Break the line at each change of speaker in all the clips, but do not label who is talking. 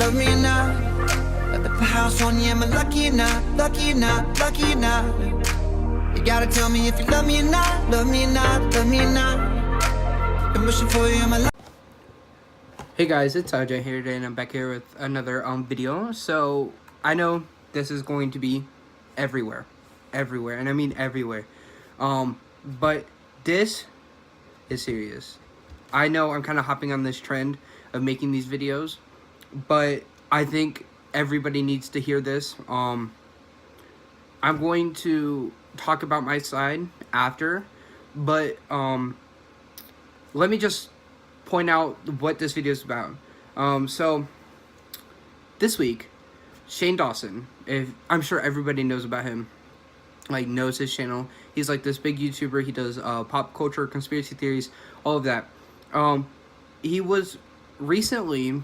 love me or not. At the house on you, am I lucky or not? Lucky or not? Lucky or not? You gotta tell me if you love me or not. Love me or not? Love me or not? I'm wishing for you in my life.
Hey guys, it's Ajay here today, and I'm back here with another video. So I know this is going to be everywhere, and I mean everywhere. But this is serious. I know I'm kind of hopping on this trend of making these videos, but I think everybody needs to hear this. I'm going to talk about my side after, but let me just point out what this video is about. So this week, Shane Dawson, I'm sure everybody knows about him, like knows his channel. He's like this big YouTuber. He does pop culture, conspiracy theories, all of that. He was recently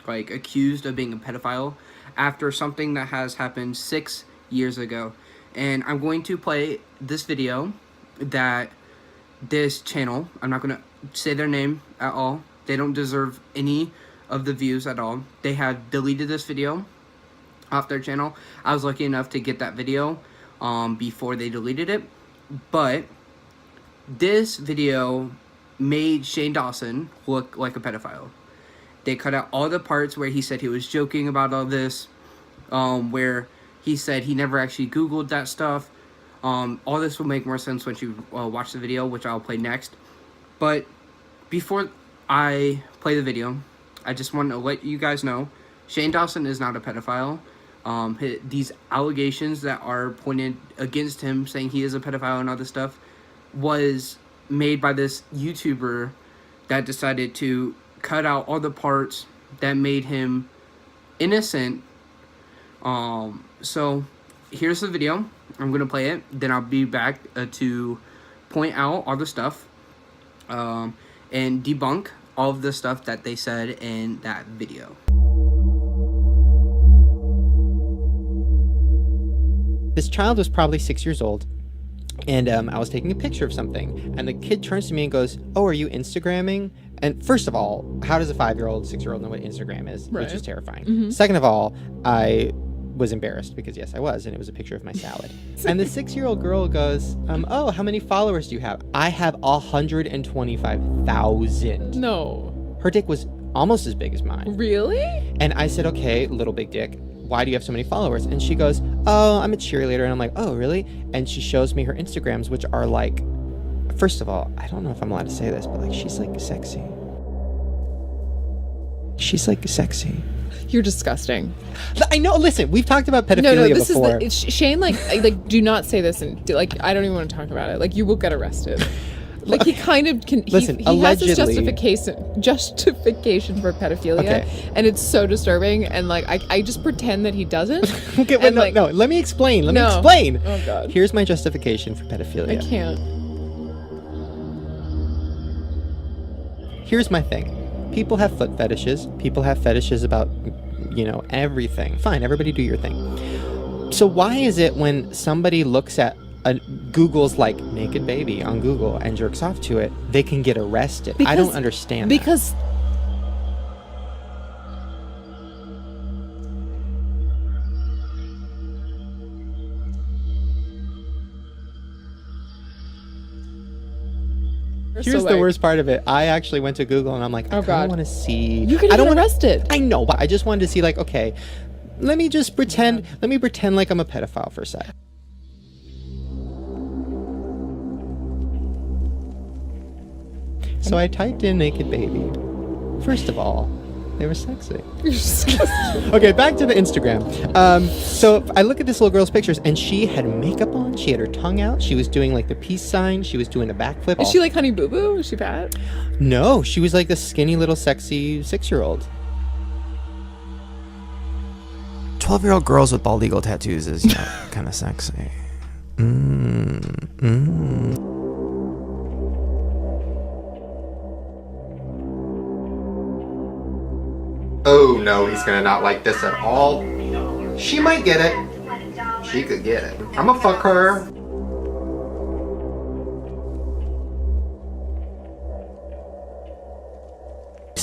like accused of being a pedophile after something that has happened 6 years ago. And I'm going to play this video that this channel, I'm not going to say their name at all. They don't deserve any of the views at all. They have deleted this video off their channel. I was lucky enough to get that video before they deleted it. But this video made Shane Dawson look like a pedophile. They cut out all the parts where he said he was joking about all this, where he said he never actually Googled that stuff. All this will make more sense once you watch the video, which I'll play next. But before I play the video, I just want to let you guys know, Shane Dawson is not a pedophile. These allegations that are pointed against him, saying he is a pedophile and all this stuff, was made by this YouTuber that decided to cut out all the parts that made him innocent. So here's the video. I'm gonna play it, then I'll be back to point out all the stuff and debunk all of the stuff that they said in that video.
This child was probably 6 years old, and I was taking a picture of something, and the kid turns to me and goes, "Oh, are you Instagramming?" And first of all, how does a 5-year-old, 6-year-old know what Instagram is? Right. Which is terrifying. Mm-hmm. Second of all, I was embarrassed because yes, I was, and it was a picture of my salad. And the 6-year-old girl goes, "Oh, how many followers do you have?" "I have 125,000.
No.
Her dick was almost as big as mine.
Really?
And I said, "Okay, little big dick, why do you have so many followers?" And she goes, "Oh, I'm a cheerleader." And I'm like, "Oh, really?" And she shows me her Instagrams, which are like, first of all, I don't know if I'm allowed to say this, but like, she's like sexy. She's like sexy.
You're disgusting.
I know. Listen, we've talked about pedophilia
this
before.
Is Shane. Like, do not say this, and like, I don't even want to talk about it. Like, you will get arrested. Like, he kind of can.
Listen,
he
allegedly,
has this justification for pedophilia, okay, and it's so disturbing. And like, I just pretend that he doesn't.
Okay, wait, no, like, no. Let me explain. Let me explain.
Oh God.
Here's my justification for pedophilia.
I can't.
Here's my thing. People have foot fetishes. People have fetishes about, you know, everything. Fine, everybody do your thing. So why is it when somebody looks at Google's like naked baby on Google and jerks off to it, they can get arrested? I don't understand
because
that. Here's the worst part of it. I actually went to Google and I'm like, I don't want to see.
You could get arrested.
I know, but I just wanted to see, like, okay, let me just pretend. Let me pretend like I'm a pedophile for a sec. So I typed in naked baby. First of all, they were sexy. Okay, back to the Instagram. So I look at this little girl's pictures, and she had makeup on. She had her tongue out. She was doing like the peace sign. She was doing a backflip.
Is she like Honey Boo Boo? Is she fat?
No, she was like the skinny little sexy 6-year-old. 12-year-old girls with bald eagle tattoos is, you know, kind of sexy. Oh no, he's gonna not like this at all. She might get it. She could get it. I'ma fuck her.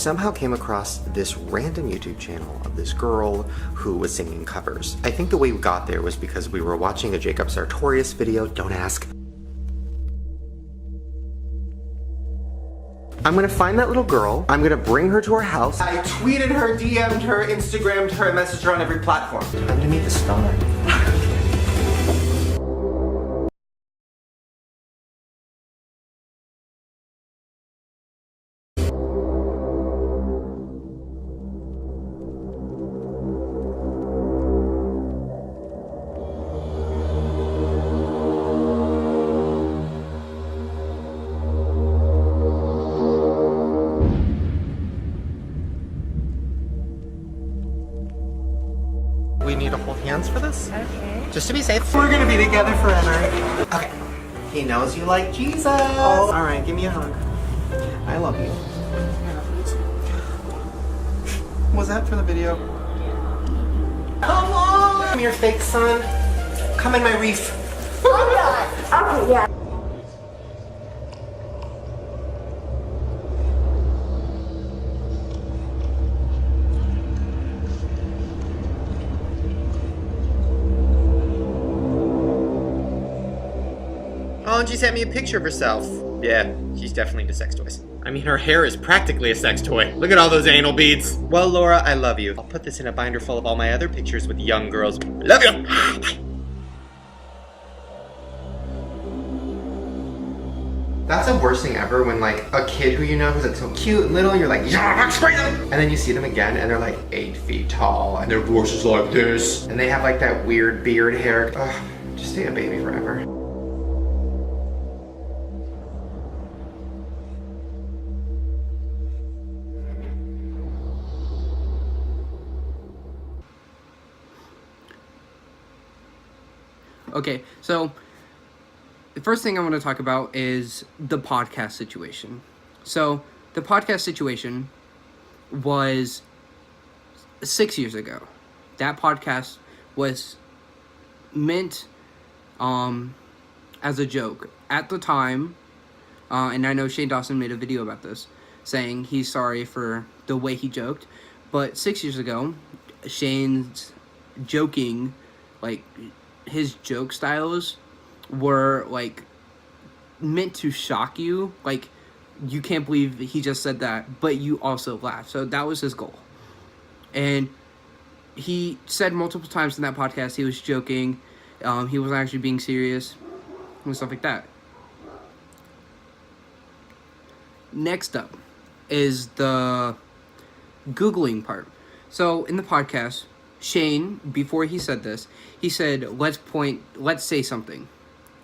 somehow came across this random YouTube channel of this girl who was singing covers. I think the way we got there was because we were watching a Jacob Sartorius video, don't ask. I'm gonna find that little girl, I'm gonna bring her to our house. I tweeted her, DM'd her, Instagrammed her, and messaged her on every platform. Time to meet the star. We need to hold hands for this?
Okay.
Just to be safe. We're gonna be together forever. Okay. He knows you like Jesus. Oh, all right, give me a hug. I love you. Was that for the video? Come on! I'm your fake son. Come in my reef.
Okay, yeah.
Oh, and she sent me a picture of herself. Yeah, she's definitely into sex toys. I mean, her hair is practically a sex toy. Look at all those anal beads. Well, Laura, I love you. I'll put this in a binder full of all my other pictures with young girls. Love you! Bye. That's the worst thing ever when, like, a kid who you know who's like so cute and little, and you're like, yeah, that's crazy! And then you see them again, and they're like 8 feet tall, and their voice is like this. And they have like that weird beard hair. Ugh, just stay a baby forever.
Okay, so the first thing I want to talk about is the podcast situation. So the podcast situation was 6 years ago. That podcast was meant as a joke. At the time, and I know Shane Dawson made a video about this, saying he's sorry for the way he joked. But 6 years ago, Shane's joking, like, his joke styles were, like, meant to shock you. Like, you can't believe he just said that, but you also laugh. So that was his goal. And he said multiple times in that podcast he was joking. He wasn't actually being serious and stuff like that. Next up is the Googling part. So in the podcast, Shane, before he said this, he said, let's say something.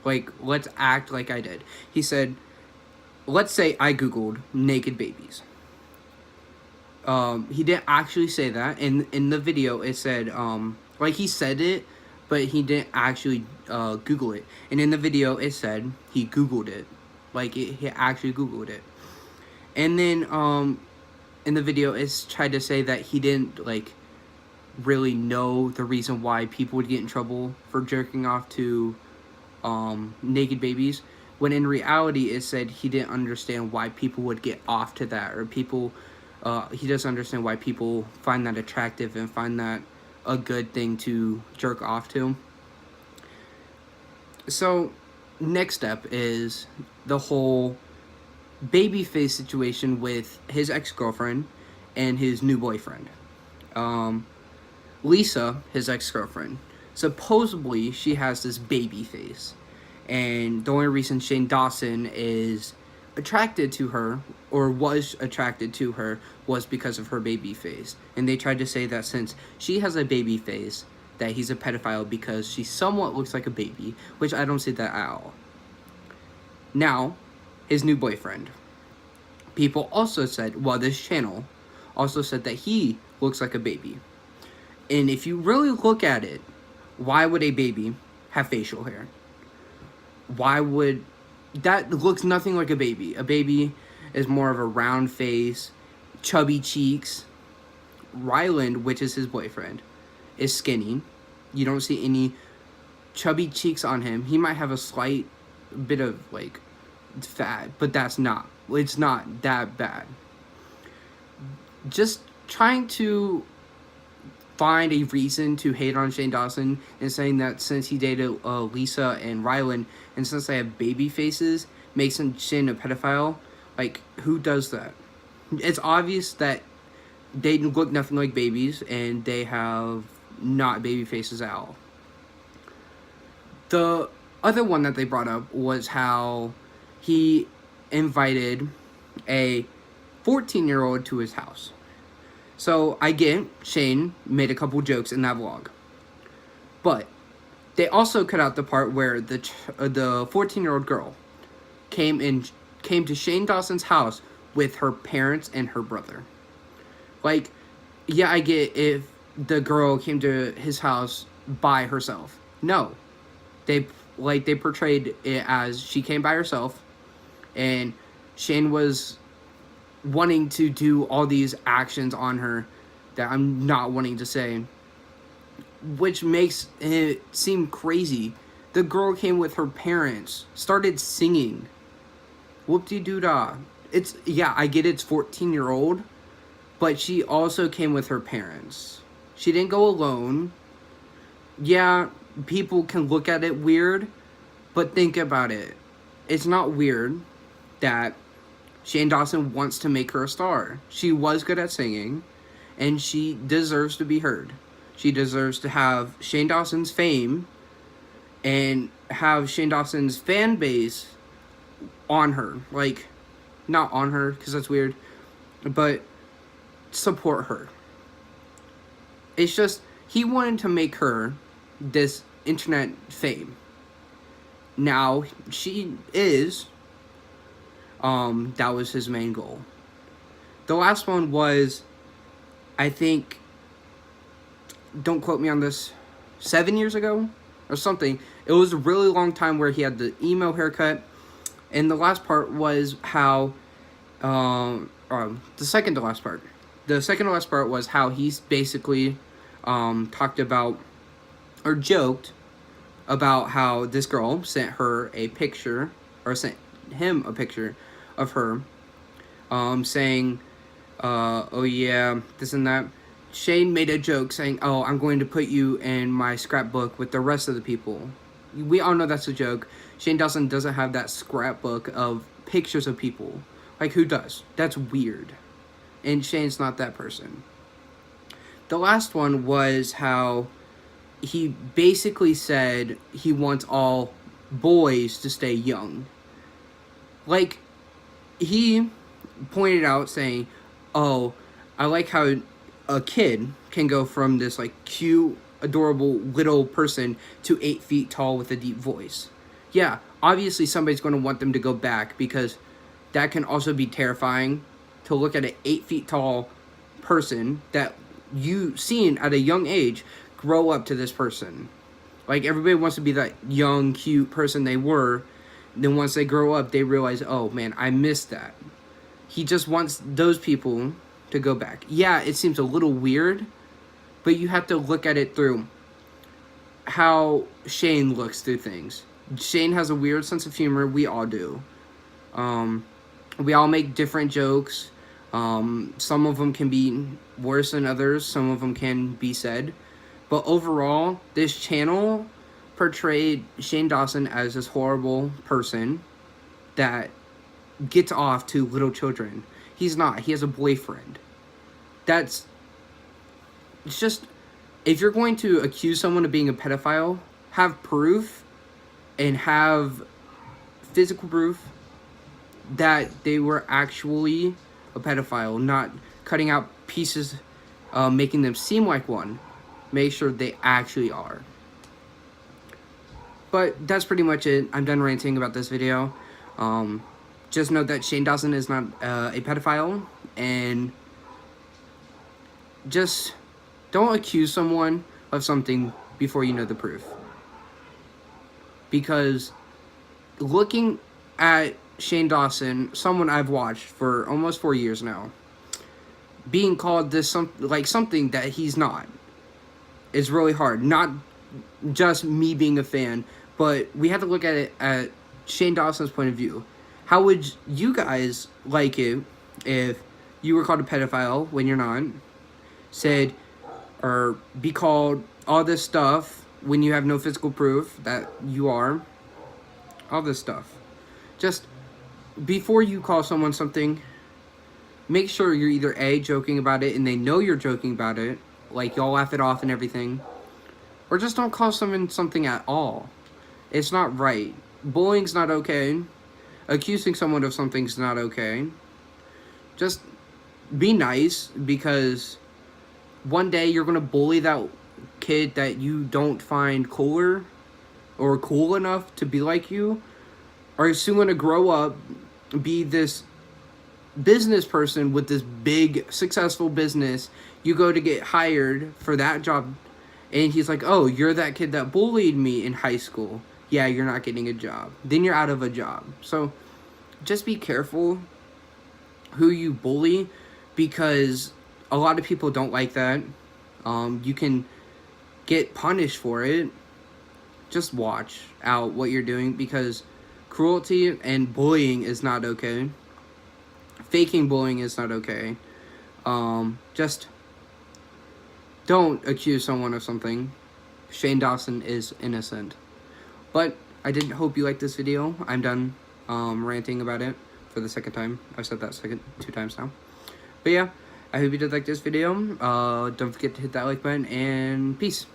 Like, let's act like I did. He said, let's say I Googled naked babies. He didn't actually say that. In the video, it said, like, he said it, but he didn't actually Google it. And in the video, it said he Googled it. Like, he actually Googled it. And then, in the video, it's tried to say that he didn't, like, really know the reason why people would get in trouble for jerking off to naked babies, when in reality it said he didn't understand why people would get off to that, or he doesn't understand why people find that attractive and find that a good thing to jerk off to. So next step is the whole baby face situation with his ex-girlfriend and his new boyfriend. Lisa, his ex-girlfriend, supposedly she has this baby face, and the only reason Shane Dawson is attracted to her, or was attracted to her, was because of her baby face. And they tried to say that since she has a baby face, that he's a pedophile because she somewhat looks like a baby, which I don't see that at all. Now, his new boyfriend. People also said, well, this channel also said that he looks like a baby. And if you really look at it, why would a baby have facial hair? Why would... That looks nothing like a baby. A baby is more of a round face, chubby cheeks. Ryland, which is his boyfriend, is skinny. You don't see any chubby cheeks on him. He might have a slight bit of, like, fat, but it's not that bad. just trying to find a reason to hate on Shane Dawson and saying that since he dated Lisa and Rylan, and since they have baby faces, makes him Shane a pedophile. Like, who does that? It's obvious that they look nothing like babies, and they have not baby faces at all. The other one that they brought up was how he invited a 14-year-old to his house. So I get Shane made a couple jokes in that vlog, but they also cut out the part where the 14-year-old girl came to Shane Dawson's house with her parents and her brother. Like, yeah, I get if the girl came to his house by herself. No, they portrayed it as she came by herself, and Shane was wanting to do all these actions on her that I'm not wanting to say, which makes it seem crazy. The girl came with her parents, started singing. Whoop-de-doo-dah. Yeah, I get it's 14-year-old, but she also came with her parents. She didn't go alone. Yeah, people can look at it weird, but think about it. It's not weird that Shane Dawson wants to make her a star. She was good at singing, and she deserves to be heard. She deserves to have Shane Dawson's fame and have Shane Dawson's fan base on her. Like, not on her, because that's weird, but support her. It's just, he wanted to make her this internet fame. Now, she is. That was his main goal. The last one was, I think, don't quote me on this, 7 years ago or something. It was a really long time where he had the emo haircut. And the last part was how, the second to last part. The second to last part was how he's basically talked about, or joked about how this girl sent her a picture, or sent him a picture of her, saying, oh yeah, this and that. Shane made a joke saying, oh, I'm going to put you in my scrapbook with the rest of the people. We all know that's a joke. Shane Dawson doesn't have that scrapbook of pictures of people. Like, who does? That's weird. And Shane's not that person. The last one was how he basically said he wants all boys to stay young. Like, he pointed out saying, oh, I like how a kid can go from this, like, cute, adorable little person to 8 feet tall with a deep voice. Yeah, obviously somebody's going to want them to go back, because that can also be terrifying to look at an 8 feet tall person that you seen at a young age grow up to this person. Like, everybody wants to be that young, cute person they were. Then once they grow up, they realize, oh man, I missed that. He just wants those people to go back. Yeah, it seems a little weird, but you have to look at it through how Shane looks through things. Shane has a weird sense of humor. We all do. We all make different jokes. Some of them can be worse than others. Some of them can be said. But overall, this channel portrayed Shane Dawson as this horrible person that gets off to little children. He's not. He has a boyfriend. It's just, if you're going to accuse someone of being a pedophile, have proof, and have physical proof that they were actually a pedophile, not cutting out pieces, making them seem like one. Make sure they actually are. But that's pretty much it. I'm done ranting about this video. Just note that Shane Dawson is not a pedophile, and just don't accuse someone of something before you know the proof. Because looking at Shane Dawson, someone I've watched for almost 4 years now, being called this something that he's not, is really hard. Not just me being a fan, but we have to look at it at Shane Dawson's point of view. How would you guys like it if you were called a pedophile when you're not. Said, or be called all this stuff when you have no physical proof that you are. All this stuff. Just, before you call someone something, make sure you're either A, joking about it and they know you're joking about it, like y'all laugh it off and everything, or just don't call someone something at all. It's not right. Bullying's not okay. Accusing someone of something's not okay. Just be nice, because one day you're gonna bully that kid that you don't find cooler or cool enough to be like you, are soon gonna grow up, be this business person with this big successful business. You go to get hired for that job and he's like, oh, you're that kid that bullied me in high school. Yeah, you're not getting a job. Then you're out of a job. So just be careful who you bully, because a lot of people don't like that. You can get punished for it. Just watch out what you're doing, because cruelty and bullying is not okay. Faking bullying is not okay. Just don't accuse someone of something. Shane Dawson is innocent. But I did hope you liked this video. I'm done ranting about it for the second time. I've said that 2 times now. But yeah, I hope you did like this video. Don't forget to hit that like button, and peace.